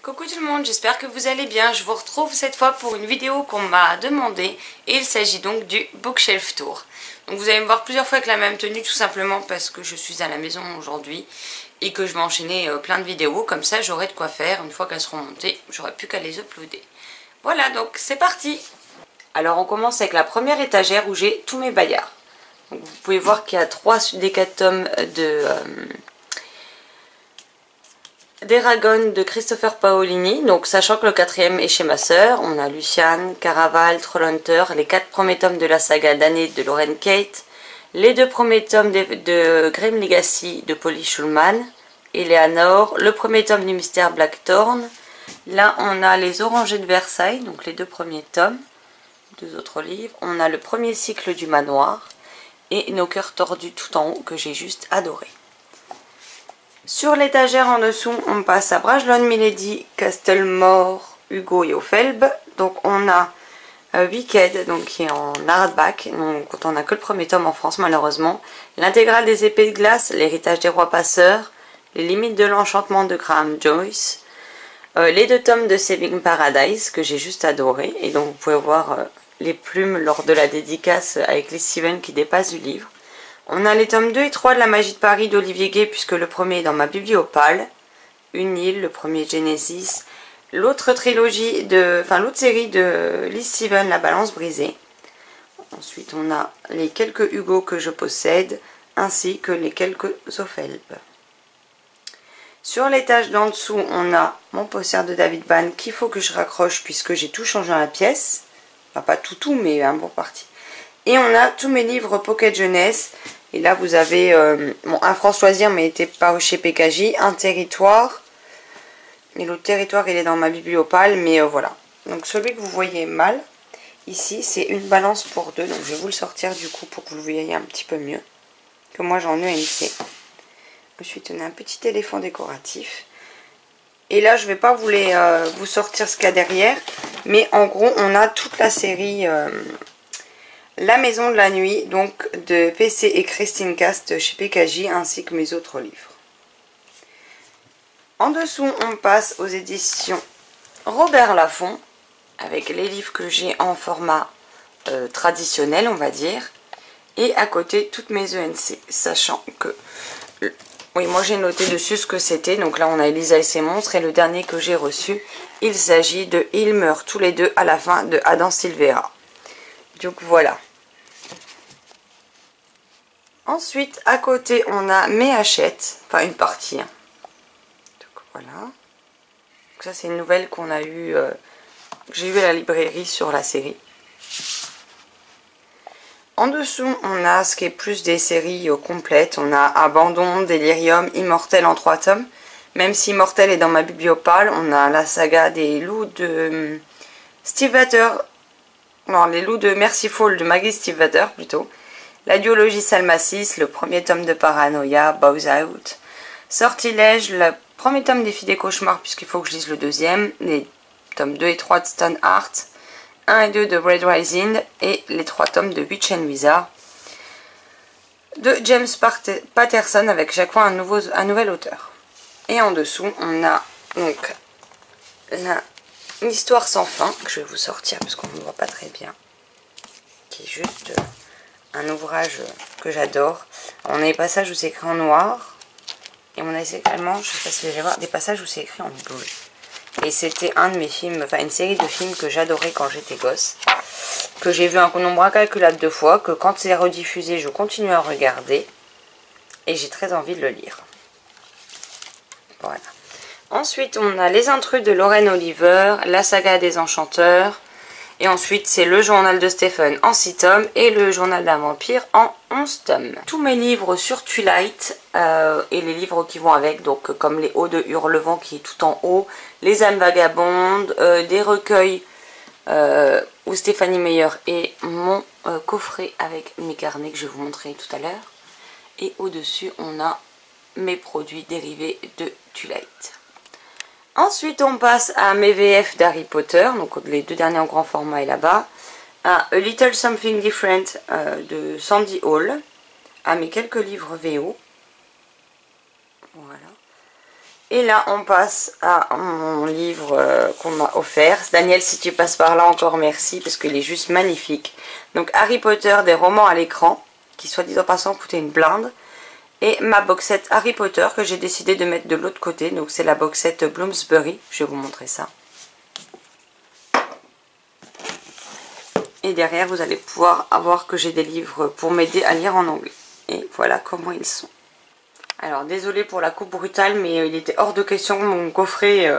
Coucou tout le monde, j'espère que vous allez bien. Je vous retrouve cette fois pour une vidéo qu'on m'a demandé et il s'agit donc du Bookshelf Tour. Donc vous allez me voir plusieurs fois avec la même tenue tout simplement parce que je suis à la maison aujourd'hui et que je vais enchaîner plein de vidéos. Comme ça j'aurai de quoi faire, une fois qu'elles seront montées, j'aurai plus qu'à les uploader. Voilà, donc c'est parti. Alors on commence avec la première étagère où j'ai tous mes Bayard. Donc vous pouvez voir qu'il y a 3 des 4 tomes d'Eragon de Christopher Paolini, donc sachant que le 4e est chez ma sœur. On a Luciane, Caraval, Trollhunter, les 4 premiers tomes de la saga d'année de Lauren Kate, les 2 premiers tomes de Grimm Legacy de Polly Schulman, Eleanor, le premier tome du mystère Blackthorn. Là on a les Orangers de Versailles, donc les 2 premiers tomes, 2 autres livres. On a le premier cycle du manoir et Nos cœurs tordus tout en haut que j'ai juste adoré. Sur l'étagère en dessous, on passe à Brajlon Milady, Castlemore, Hugo et Ophelbe. Donc on a Wicked, donc qui est en hardback, donc quand on n'a que le premier tome en France malheureusement. L'intégrale des épées de glace, l'héritage des rois passeurs, les limites de l'enchantement de Graham Joyce, les 2 tomes de Saving Paradise que j'ai juste adoré. Et donc vous pouvez voir les plumes lors de la dédicace avec les Steven qui dépassent du livre. On a les tomes 2 et 3 de La Magie de Paris d'Olivier Gay, puisque le premier est dans ma bibliopale. Une île, le premier Genesis. L'autre trilogie l'autre série de Liz Steven, La Balance brisée. Ensuite, on a les quelques Hugo que je possède, ainsi que les quelques Ophelbe. Sur l'étage d'en dessous, on a mon poster de David Bann qu'il faut que je raccroche, puisque j'ai tout changé dans la pièce. Enfin, pas tout, mais un bon parti. Et on a tous mes livres Pocket Jeunesse. Et là vous avez un Françoisien mais n'était pas chez PKJ, un territoire. Et l'autre territoire il est dans ma bibliopale, mais voilà. Donc celui que vous voyez mal, ici c'est une balance pour 2. Donc je vais vous le sortir du coup pour que vous le voyez un petit peu mieux. Que moi j'en ai un lycée. Ensuite on a un petit éléphant décoratif. Et là je vais pas vous sortir ce qu'il y a derrière. Mais en gros on a toute la série... La Maison de la Nuit, donc de PC et Christine Cast chez PKJ, ainsi que mes autres livres. En dessous, on passe aux éditions Robert Laffont, avec les livres que j'ai en format traditionnel, on va dire. Et à côté, toutes mes ENC, sachant que... Oui, moi j'ai noté dessus ce que c'était. Donc là, on a Elisa et ses monstres. Et le dernier que j'ai reçu, il s'agit de Ils meurent tous les deux à la fin de Adam Silvera. Donc voilà. Ensuite, à côté, on a mes Hachette, enfin une partie. Donc voilà. Donc ça, c'est une nouvelle qu'on a eue, que j'ai eue à la librairie sur la série. En dessous, on a ce qui est plus des séries complètes. On a Abandon, Delirium, Immortel en 3 tomes. Même si Immortel est dans ma bibliopale, on a la saga des loups de Steve Vater. Non, les loups de Merciful de Maggie Stiefvater plutôt. La duologie Salmacis, le premier tome de Paranoia, Bows Out. Sortilège, le premier tome des Filles des Cauchemars, puisqu'il faut que je lise le deuxième. Les tomes 2 et 3 de Stoneheart. 1 et 2 de Red Rising. Et les 3 tomes de Witch and Wizard. De James Patterson, avec chaque fois un nouvel auteur. Et en dessous, on a donc une histoire sans fin, que je vais vous sortir parce qu'on ne voit pas très bien, qui est juste un ouvrage que j'adore. On a des passages où c'est écrit en noir, et on a également, je ne sais pas si vous allez voir, des passages où c'est écrit en bleu. Et c'était un de mes films, enfin une série de films que j'adorais quand j'étais gosse, que j'ai vu un nombre incalculable de fois, que quand c'est rediffusé, je continue à regarder, et j'ai très envie de le lire. Voilà. Ensuite, on a Les Intrus de Lorraine Oliver, La Saga des Enchanteurs. Et ensuite, c'est le journal de Stephen en 6 tomes et le journal d'un vampire en 11 tomes. Tous mes livres sur Twilight et les livres qui vont avec, donc comme Les Hauts de Hurlevent qui est tout en haut, Les âmes vagabondes, des recueils où Stéphanie Meyer et mon coffret avec mes carnets que je vais vous montrer tout à l'heure. Et au-dessus, on a mes produits dérivés de Twilight. Ensuite, on passe à mes VF d'Harry Potter, donc les 2 derniers en grand format est là-bas. À A Little Something Different de Sandy Hall. À mes quelques livres VO. Voilà. Et là, on passe à mon livre qu'on m'a offert. Daniel, si tu passes par là, encore merci, parce qu'il est juste magnifique. Donc, Harry Potter, des romans à l'écran, qui, soit dit en passant, coûtait une blinde. Et ma boxette Harry Potter, que j'ai décidé de mettre de l'autre côté. Donc, c'est la boxette Bloomsbury. Je vais vous montrer ça. Et derrière, vous allez pouvoir avoir que j'ai des livres pour m'aider à lire en anglais. Et voilà comment ils sont. Alors, désolée pour la coupe brutale, mais il était hors de question que mon coffret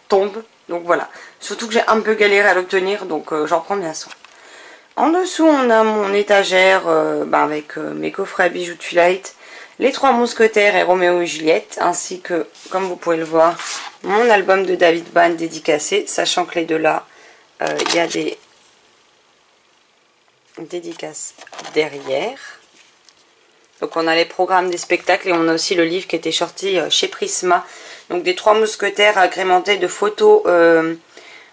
tombe. Donc voilà. Surtout que j'ai un peu galéré à l'obtenir, donc j'en prends bien soin. En dessous, on a mon étagère avec mes coffrets à bijoux Twilight, les 3 mousquetaires et Roméo et Juliette, ainsi que, comme vous pouvez le voir, mon album de David Bann dédicacé, sachant que les deux là, il y a des dédicaces derrière. Donc on a les programmes des spectacles et on a aussi le livre qui était sorti chez Prisma. Donc des 3 mousquetaires agrémentés de photos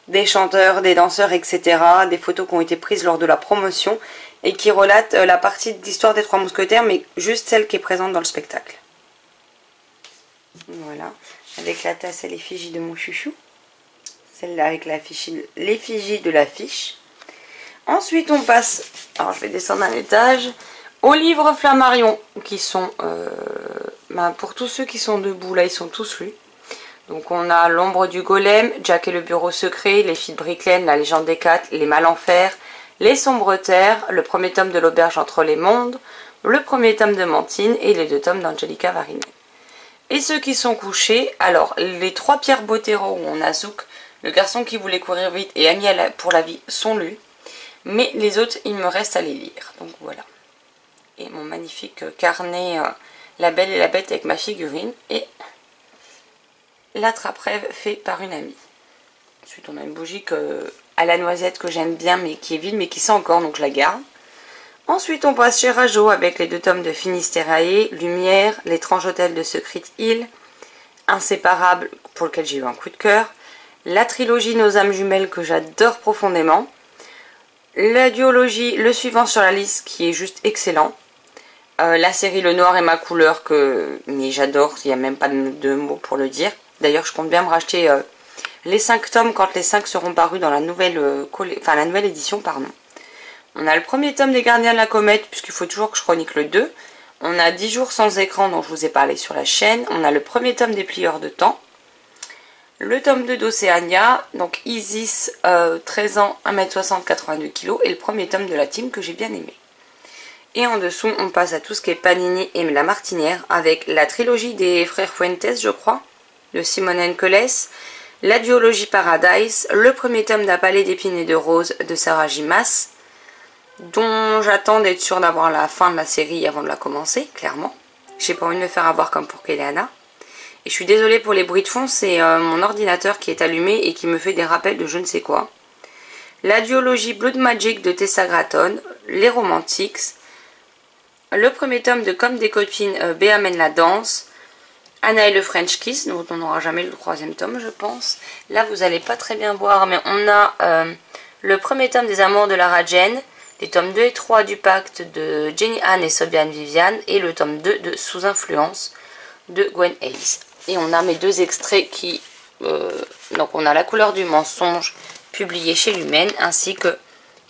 des chanteurs, des danseurs, etc. Des photos qui ont été prises lors de la promotion et qui relatent la partie d'histoire des 3 mousquetaires, mais juste celle qui est présente dans le spectacle. Voilà, avec la tasse et l'effigie de mon chouchou. Celle-là avec l'effigie de l'affiche. Ensuite on passe, alors je vais descendre un étage, aux livres Flammarion, qui sont, pour tous ceux qui sont debout, là ils sont tous lus. Donc on a L'ombre du golem, Jack et le bureau secret, Les filles de Brick Lane, La légende des 4, Les mal en fer, Les sombres terres, le premier tome de l'auberge entre les mondes, le premier tome de Mantine et les 2 tomes d'Angelica Varinen. Et ceux qui sont couchés, alors les 3 Pierre Bottero où on a Zouk, le garçon qui voulait courir vite et Ami pour la vie sont lus. Mais les autres, il me reste à les lire. Donc voilà. Et mon magnifique carnet La Belle et la Bête avec ma figurine. Et l'attrape-rêve fait par une amie. Ensuite, on a une bougie à la noisette que j'aime bien, mais qui est vide, mais qui sent encore, donc je la garde. Ensuite, on passe chez Rajo avec les 2 tomes de Finisterae, Lumière, L'étrange hôtel de Secret Hill, Inséparable, pour lequel j'ai eu un coup de cœur, la trilogie Nos âmes jumelles que j'adore profondément, la duologie Le suivant sur la liste qui est juste excellent, la série Le noir est ma couleur mais j'adore, il n'y a même pas de mots pour le dire. D'ailleurs, je compte bien me racheter les 5 tomes quand les 5 seront parus dans la nouvelle édition, pardon. On a le premier tome des Gardiens de la Comète, puisqu'il faut toujours que je chronique le 2. On a 10 jours sans écran, dont je vous ai parlé sur la chaîne. On a le premier tome des Plieurs de temps. Le tome 2 d'Océania, donc Isis, 13 ans, 1m60, 82 kg. Et le premier tome de la team que j'ai bien aimé. Et en dessous, on passe à tout ce qui est Panini et La Martinière, avec la trilogie des frères Fuentes, je crois, de Simone Enkeles, la duologie Paradise, le premier tome d'Un palais d'épines et de roses de Sarah J. Maas, dont j'attends d'être sûre d'avoir la fin de la série avant de la commencer, clairement. J'ai pas envie de me faire avoir comme pour Kéléana. Et je suis désolée pour les bruits de fond, c'est mon ordinateur qui est allumé et qui me fait des rappels de je ne sais quoi. La duologie Blood Magic de Tessa Gratton, Les Romantics, le premier tome de Comme des copines, Béa mène la danse, Anna et le French Kiss, dont on n'aura jamais le 3e tome je pense. Là vous n'allez pas très bien voir, mais on a le premier tome des Amours de Lara Jane, les tomes 2 et 3 du pacte de Jenny Anne et Sobiane Viviane, et le tome 2 de Sous influence de Gwen Hayes. Et on a mes 2 extraits qui... donc on a La couleur du mensonge, publié chez Lumen, ainsi que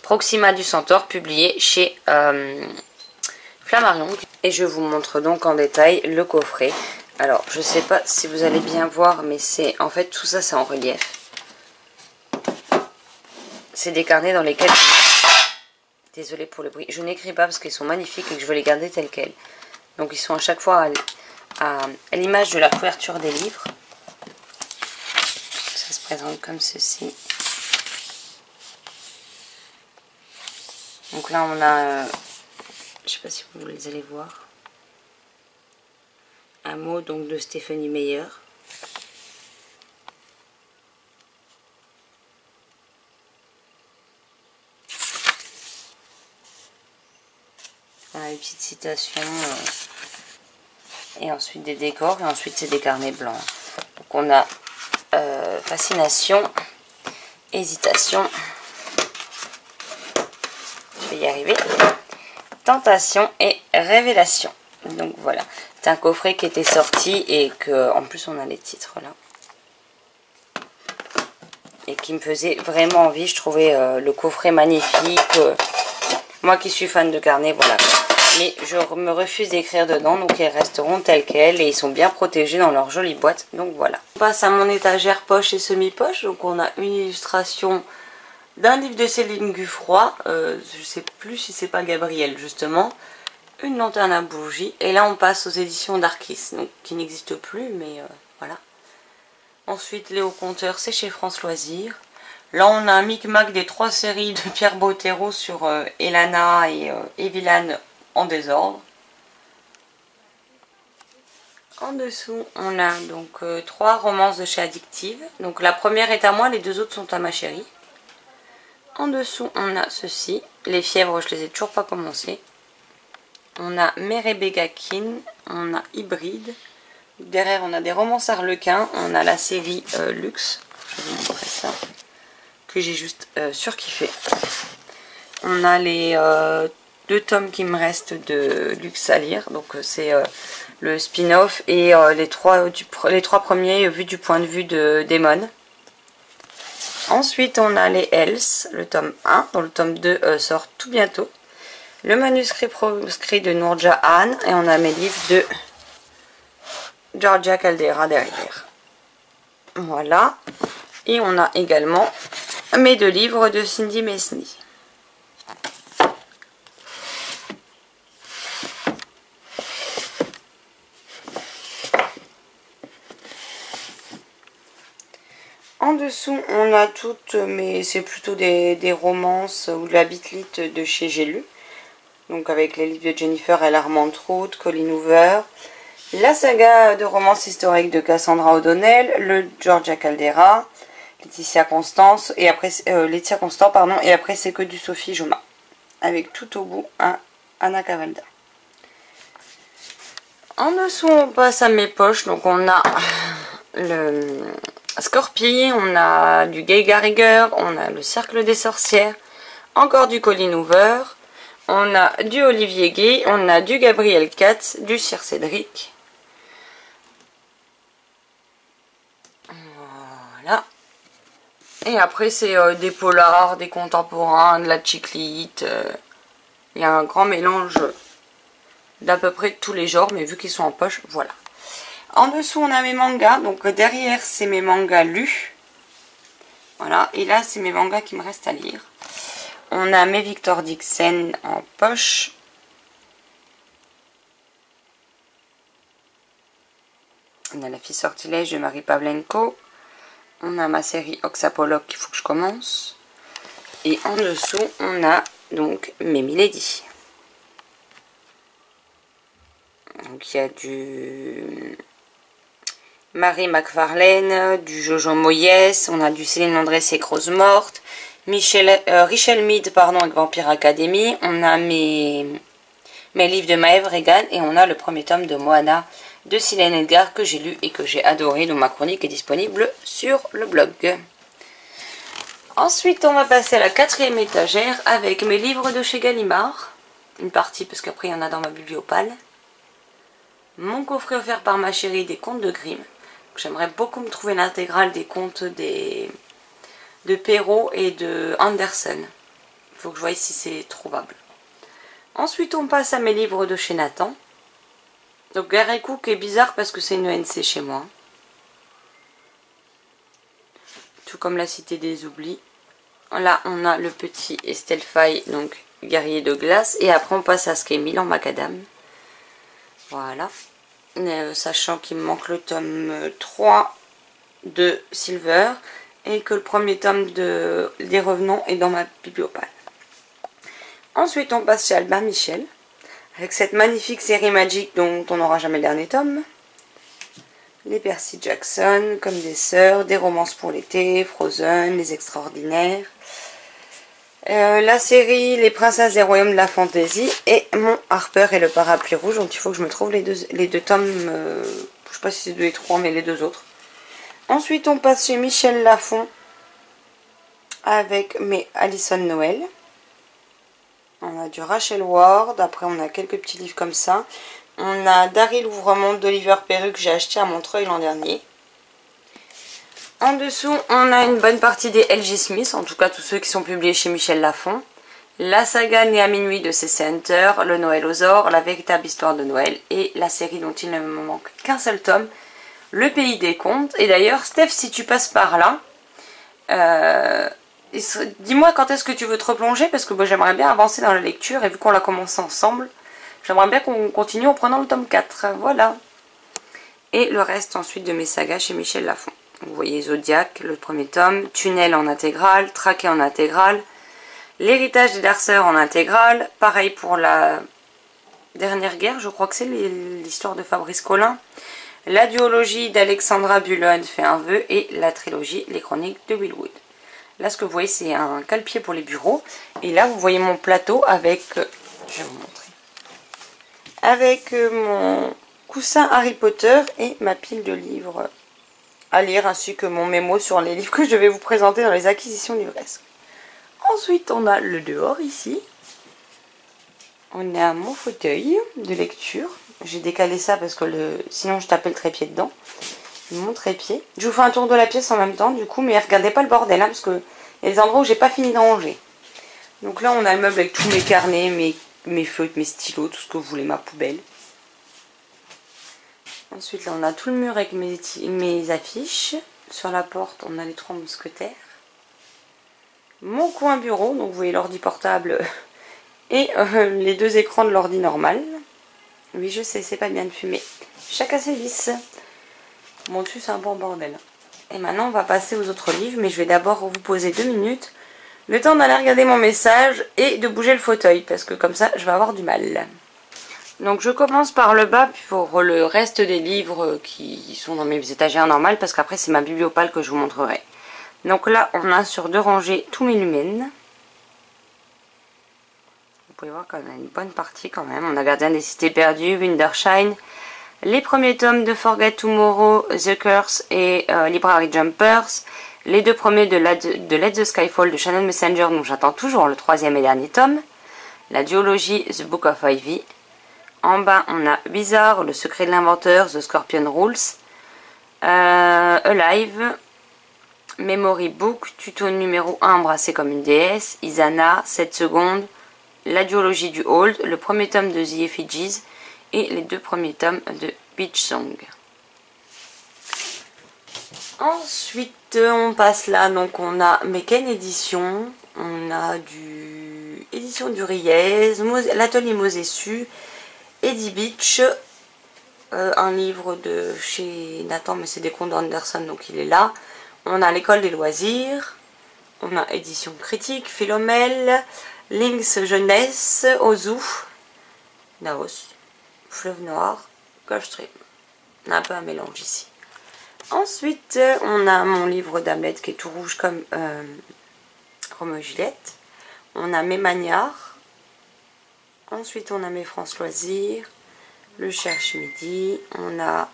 Proxima du Centaure, publié chez Flammarion. Et je vous montre donc en détail le coffret. Alors, je sais pas si vous allez bien voir, mais c'est... En fait, tout ça, c'est en relief. C'est des carnets dans lesquels... Désolée pour le bruit. Je n'écris pas parce qu'ils sont magnifiques et que je veux les garder tels quels. Donc, ils sont à chaque fois à l'image de la couverture des livres. Ça se présente comme ceci. Donc là, on a... je sais pas si vous les allez voir. Un mot donc de Stéphanie Meyer. Voilà, une petite citation. Et ensuite des décors. Et ensuite c'est des carnets blancs. Donc on a fascination, hésitation. Je vais y arriver. Tentation et révélation. Donc voilà. C'est un coffret qui était sorti et que en plus on a les titres là. Et qui me faisait vraiment envie. Je trouvais le coffret magnifique. Moi qui suis fan de carnet, voilà. Mais je me refuse d'écrire dedans, donc ils resteront tels quels et ils sont bien protégés dans leur jolie boîte. Donc voilà. On passe à mon étagère poche et semi-poche. Donc on a une illustration d'un livre de Céline Guffroy. Je sais plus si c'est pas Gabriel justement. Une lanterne à bougie. Et là on passe aux éditions d'Arkis, donc qui n'existent plus, mais voilà. Ensuite, Léo Conteur, c'est chez France Loisirs. Là, on a un micmac des 3 séries de Pierre Bottero sur Elana et Evilane en désordre. En dessous, on a donc 3 romances de chez Addictive. Donc la première est à moi, les 2 autres sont à ma chérie. En dessous, on a ceci. Les fièvres, je les ai toujours pas commencé. On a Merebegakin, on a Hybride. Derrière, on a des romances Harlequin. On a la série Luxe. Je vais vous montrer ça. Que j'ai juste surkiffé. On a les 2 tomes qui me restent de Luxe à lire. Donc, c'est le spin-off et les 3 premiers vus du point de vue de Damon. Ensuite, on a les Else, le tome 1, dont le tome 2 sort tout bientôt. Le manuscrit proscrit de Nourjahan. Et on a mes livres de Georgia Caldera derrière. Voilà. Et on a également mes 2 livres de Cindy Mesny. En dessous, on a toutes, mais c'est plutôt des romances ou de la bitlite de chez J'ai lu. Donc avec les livres de Jennifer et Armand Root, Colleen Hoover. La saga de romance historique de Cassandra O'Donnell, le Georgia Caldera, Laetitia Constant, et après c'est que du Sophie Joma. Avec tout au bout un Anna Cavalda. En dessous, on passe à mes poches. Donc on a le Scorpie, on a du Gay Garriger, on a le Cercle des Sorcières, encore du Colleen Hoover, on a du Olivier Gay, on a du Gabriel Katz, du Sir Cédric. Voilà. Et après, c'est des polars, des contemporains, de la chiclite. Il y a un grand mélange d'à peu près tous les genres, mais vu qu'ils sont en poche, voilà. En dessous, on a mes mangas. Donc derrière, c'est mes mangas lus. Voilà. Et là, c'est mes mangas qui me restent à lire. On a mes Victor Dixon en poche. On a La fille sortilège de Marie Pavlenko. On a ma série Oxapolog qu'il faut que je commence. Et en dessous, on a donc mes Milady. Donc il y a du Marie McFarlane, du Jojo Moyes, on a du Céline Landrès et Rose Morte, Richel Mead pardon, avec Vampire Academy, on a mes livres de Maëve Regan et on a le premier tome de Moana de Silène Edgar que j'ai lu et que j'ai adoré, dont ma chronique est disponible sur le blog. Ensuite, on va passer à la 4e étagère avec mes livres de chez Gallimard. Une partie parce qu'après il y en a dans ma bibliopale. Mon coffret offert par ma chérie des contes de Grimm. J'aimerais beaucoup me trouver l'intégrale des contes de Perrault et de Andersen. Il faut que je voie si c'est trouvable. Ensuite, on passe à mes livres de chez Nathan. Donc Gary Cook est bizarre parce que c'est une ENC chez moi. Tout comme La Cité des Oublis. Là, on a le petit Estelle Faye, donc Guerrier de glace. Et après, on passe à ce qu'est Milan Macadam. Voilà. Sachant qu'il me manque le tome 3 de Silver. Et que le premier tome des Revenants est dans ma bibliopale. Ensuite, on passe chez Albin Michel. Avec cette magnifique série Magic dont on n'aura jamais le dernier tome. Les Percy Jackson, Comme des sœurs, des romances pour l'été, Frozen, Les Extraordinaires. La série Les Princesses des Royaumes de la Fantaisie et mon Harper et le Parapluie Rouge. Donc il faut que je me trouve les deux tomes, je sais pas si c'est 2 et 3, mais les 2 autres. Ensuite on passe chez Michel Lafon avec mes Alison Noël. On a du Rachel Ward, après on a quelques petits livres comme ça. On a Daryl Ouvre-Monde d'Oliver Perru que j'ai acheté à Montreuil l'an dernier. En dessous, on a une bonne partie des L.J. Smith, en tout cas tous ceux qui sont publiés chez Michel Lafon. La saga Née à minuit de C.C. Hunter, Le Noël aux Ors, La véritable histoire de Noël et la série dont il ne me manque qu'un seul tome, Le Pays des Contes. Et d'ailleurs, Steph, si tu passes par là, dis-moi quand est-ce que tu veux te replonger, parce que moi j'aimerais bien avancer dans la lecture, et vu qu'on l'a commencé ensemble, j'aimerais bien qu'on continue en prenant le tome 4. Voilà. Et le reste ensuite de mes sagas chez Michel Lafon. Vous voyez Zodiac, le premier tome, Tunnel en intégrale, Traqué en intégrale, L'héritage des Darceurs en intégrale, pareil pour la dernière guerre, je crois que c'est l'histoire de Fabrice Collin, la duologie d'Alexandra Bullock fait un vœu et la trilogie Les Chroniques de Willwood. Là, ce que vous voyez, c'est un cale-pied pour les bureaux. Et là, vous voyez mon plateau avec, je vais vous montrer, avec mon coussin Harry Potter et ma pile de livres à lire, ainsi que mon mémo sur les livres que je vais vous présenter dans les acquisitions livresques. Ensuite, on a le dehors ici. On a mon fauteuil de lecture. J'ai décalé ça parce que sinon je tapais le trépied dedans. Mon trépied. Je vous fais un tour de la pièce en même temps du coup, mais regardez pas le bordel, hein, parce que il y a des endroits où j'ai pas fini de ranger. Donc là, on a le meuble avec tous mes carnets, mes feutres, mes stylos, tout ce que vous voulez, ma poubelle. Ensuite, là, on a tout le mur avec mes affiches. Sur la porte, on a les 3 mousquetaires. Mon coin bureau, donc vous voyez l'ordi portable et les 2 écrans de l'ordi normal. Oui, je sais, c'est pas bien de fumer. Chacun ses vices. Mon dessus, c'est un bon bordel. Et maintenant, on va passer aux autres livres, mais je vais d'abord vous poser 2 minutes. Le temps d'aller regarder mon message et de bouger le fauteuil, parce que comme ça, je vais avoir du mal. Donc je commence par le bas, puis pour le reste des livres qui sont dans mes étagères normales, parce qu'après, c'est ma bibliopale que je vous montrerai. Donc là, on a sur 2 rangées tous mes lumens. Vous pouvez voir qu'on a une bonne partie quand même. On a Gardien des Cités Perdues, Windershine, les premiers tomes de Forget Tomorrow, The Curse et Library Jumpers, les 2 premiers de Let the Sky Fall de Shannon Messenger, dont j'attends toujours le 3e et dernier tome, la duologie The Book of Ivy. En bas, on a Bizarre, Le Secret de l'Inventeur, The Scorpion Rules, Alive, Memory Book, tuto numéro 1, Embrassé comme une déesse, Isana, 7 secondes, la duologie du Hold, le premier tome de The Effigies et les 2 premiers tomes de Beach Song. Ensuite, on passe là, donc on a Meken Édition, on a du Édition du Riez, l'Atelier Mosessu, Eddie Beach, un livre de chez Nathan, mais c'est des contes d'Anderson, donc il est là. On a l'École des Loisirs, on a Édition Critique, Philomèle, Lynx Jeunesse, Ozu, Naos, Fleuve Noir, Gulfstream. On a un peu un mélange ici. Ensuite, on a mon livre d'Hamlet qui est tout rouge comme Roméo et Juliette. On a mes Magnards. Ensuite, on a mes France Loisirs, Le Cherche Midi. On a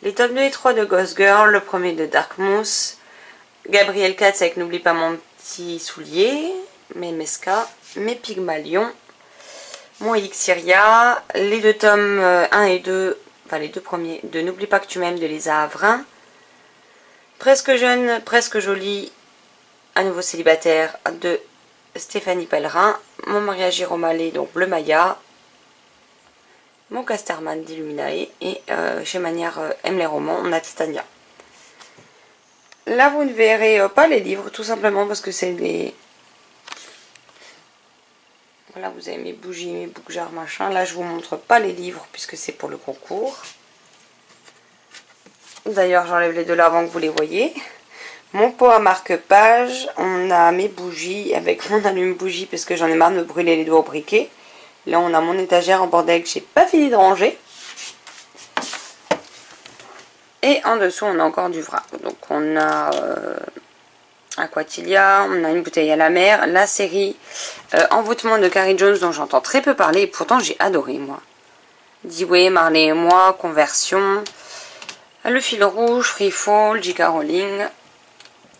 les tomes 2 et 3 de Ghost Girl, le premier de Dark Moose, Gabriel Katz avec N'oublie pas mon petit soulier, mes Mesca, mes Pygmalion, mon Elixiria, les 2 tomes 1 et 2, enfin les 2 premiers de N'oublie pas que tu m'aimes de Lisa Avrin, Presque jeune, presque jolie, à nouveau célibataire de Stéphanie Pellerin, mon mariage Jérôme Allais, donc Bleu Maya, mon Casterman d'Illuminae et chez Manière aime les romans, on a Titania. Là vous ne verrez pas les livres tout simplement parce que c'est des... Voilà, vous avez mes bougies, mes boucjards, machin. Là je vous montre pas les livres puisque c'est pour le concours. D'ailleurs j'enlève les 2 là avant que vous les voyez. Mon pot à marque-page, on a mes bougies avec mon allume-bougie parce que j'en ai marre de me brûler les doigts au briquet. Là on a mon étagère en bordel que j'ai pas fini de ranger. Et en dessous on a encore du vrac. Donc on a Aquatilia, on a Une bouteille à la mer, la série Envoûtement de Carrie Jones dont j'entends très peu parler et pourtant j'ai adoré moi. Dewey, Marley et moi, Conversion, Le fil rouge, Free Fall, J.K. Rowling,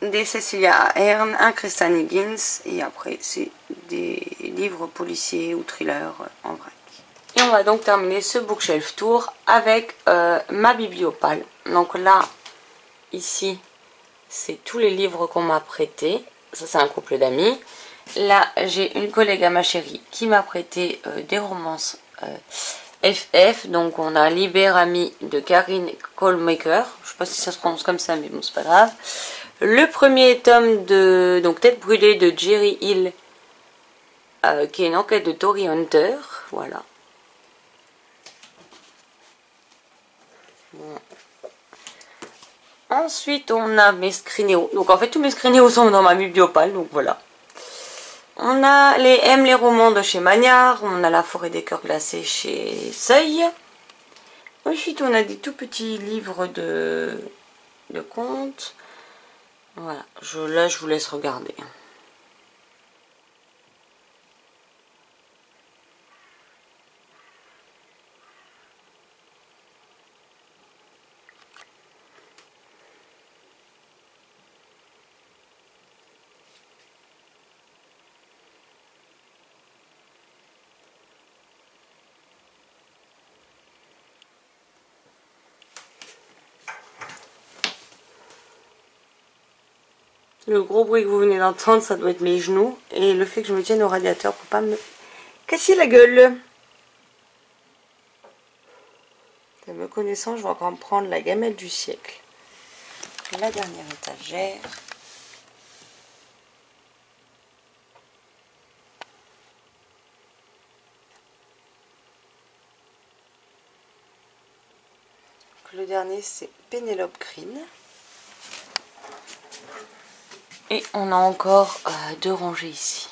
des Cecilia Ahern, un Kristen Higgins et après c'est des livres policiers ou thrillers en vrac. Et on va donc terminer ce bookshelf tour avec ma bibliopale. Donc là, ici, c'est tous les livres qu'on m'a prêtés. Ça, c'est un couple d'amis. Là, j'ai une collègue à ma chérie qui m'a prêté des romances FF. Donc, on a Libérami de Karine Colemaker. Je sais pas si ça se prononce comme ça, mais bon, c'est pas grave. Le premier tome de Tête brûlée de Jerry Hill, qui est une enquête de Tory Hunter. Voilà. Bon. Ensuite, on a mes screenéos. Donc, en fait, tous mes screenéos sont dans ma bibliopale. Donc, voilà. On a les les romans de chez Magnard. On a La forêt des cœurs glacés chez Seuil. Ensuite, on a des tout petits livres de contes. Voilà. Là, je vous laisse regarder. Le gros bruit que vous venez d'entendre, ça doit être mes genoux. Et le fait que je me tienne au radiateur pour pas me casser la gueule. Me connaissant, je vais encore me prendre la gamelle du siècle. La dernière étagère. Le dernier, c'est Pénélope Green. Et on a encore 2 rangées ici.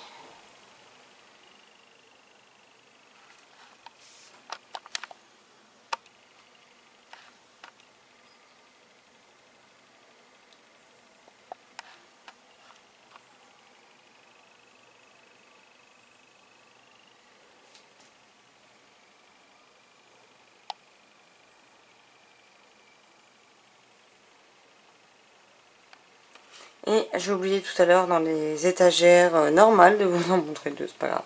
Et j'ai oublié tout à l'heure dans les étagères normales de vous en montrer 2, c'est pas grave.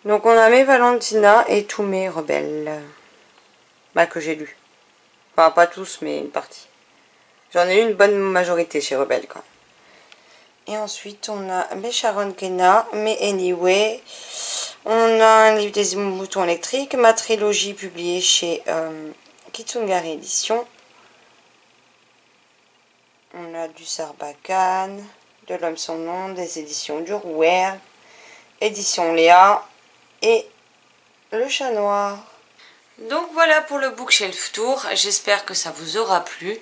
Donc on a mes Valentina et tous mes rebelles. Bah que j'ai lus. Enfin pas tous mais une partie. J'en ai eu une bonne majorité chez Rebelle quand même. Et ensuite on a mes Sharon Kenna, mes Anyway. On a un livre des moutons électriques, ma trilogie publiée chez Kitsungari Édition. On a du Sarbacane, de l'homme sans nom, des éditions du Rouer, édition Léa et le chat noir. Donc voilà pour le bookshelf tour, j'espère que ça vous aura plu.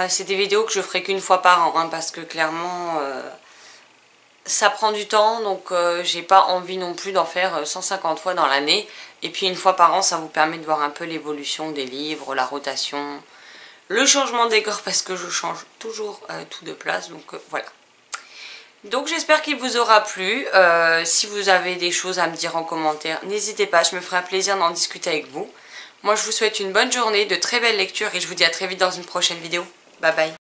C'est des vidéos que je ferai qu'une fois par an, hein, parce que clairement ça prend du temps, donc j'ai pas envie non plus d'en faire 150 fois dans l'année. Et puis une fois par an, ça vous permet de voir un peu l'évolution des livres, la rotation, le changement de décor, parce que je change toujours tout de place, donc voilà. Donc j'espère qu'il vous aura plu. Si vous avez des choses à me dire en commentaire, n'hésitez pas, je me ferai un plaisir d'en discuter avec vous. Moi je vous souhaite une bonne journée, de très belles lectures et je vous dis à très vite dans une prochaine vidéo. Bye bye.